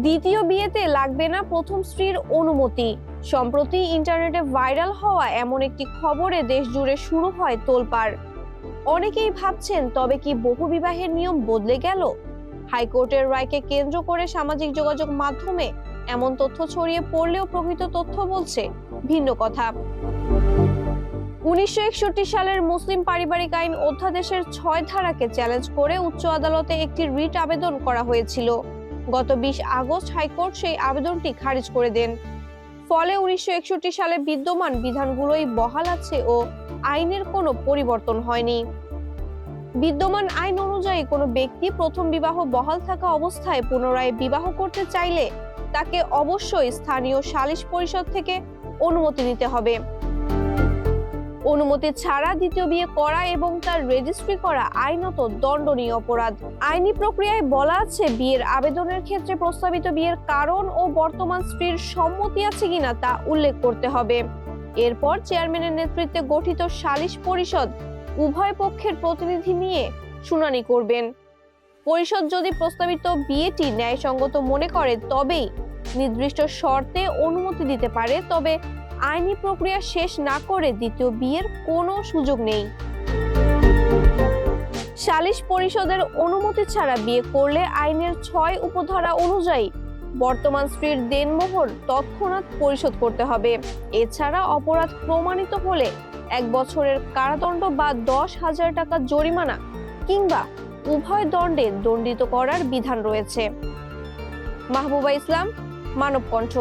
দ্বিতীয় বিয়েতে লাগবে না প্রথম স্ত্রীর অনুমতি। সম্প্রতি ইন্টারনেটে ভাইরাল হওয়া এমন একটি খবরে দেশ জুড়ে শুরু হয় তোলপাড়। অনেকেই ভাবছেন, তবে কি বহুবিবাহের নিয়ম বদলে গেল? হাইকোর্টের রায়কে কেন্দ্র করে সামাজিক যোগাযোগ মাধ্যমে এমন তথ্য ছড়িয়ে পড়লেও প্রকৃত তথ্য বলছে ভিন্ন কথা। 1961 সালের মুসলিম পারিবারিক আইন অধ্যাদেশের 6 ধারাকে চ্যালেঞ্জ করে উচ্চ আদালতে একটি রিট আবেদন করা হয়েছিল। গত 20 আগস্ট হাইকোর্ট সেই আবেদনটি খারিজ করে দেন। ফলে 1961 সালে বিদ্যমান বিধানগুলোই বহাল আছে ও আইনের কোনো পরিবর্তন হয়নি। বিদ্যমান আইন অনুযায়ী কোনো ব্যক্তি প্রথম বিবাহ বহাল থাকা অবস্থায় পুনরায় বিবাহ করতে চাইলে তাকে অবশ্যই স্থানীয় সালিশ পরিষদ থেকে অনুমতি নিতে হবে। অনুমতি ছাড়া দ্বিতীয় বিয়ে করা এবং তার রেজিস্ট্রি করা আইনত দণ্ডনীয় অপরাধ। আইনি প্রক্রিয়ায় বলা আছে, বিয়ের আবেদনের ক্ষেত্রে প্রস্তাবিত বিয়ের কারণ ও বর্তমান স্ত্রীর সম্মতি আছে কিনা তা উল্লেখ করতে হবে। এরপর চেয়ারম্যানের নেতৃত্বে গঠিত সালিশ পরিষদ উভয় পক্ষের প্রতিনিধি নিয়ে শুনানি করবেন। পরিষদ যদি প্রস্তাবিত বিয়েটি ন্যায়সঙ্গত মনে করে তবেই নির্দিষ্ট শর্তে অনুমতি দিতে পারে, তবে আইনি প্রক্রিয়া শেষ না করে দ্বিতীয় বিয়ের কোনো সুযোগ নেই। সালিশ পরিষদের অনুমতি ছাড়া বিয়ে করলে আইনের 6 উপধারা অনুযায়ী বর্তমান স্ত্রীর দেনমোহর তৎক্ষণাৎ পরিশোধ করতে হবে। এছাড়া অপরাধ প্রমাণিত হলে 1 বছরের কারাদণ্ড বা 10,000 টাকা জরিমানা কিংবা উভয় দণ্ডে দণ্ডিত করার বিধান রয়েছে। মাহবুবা ইসলাম, মানবকণ্ঠ।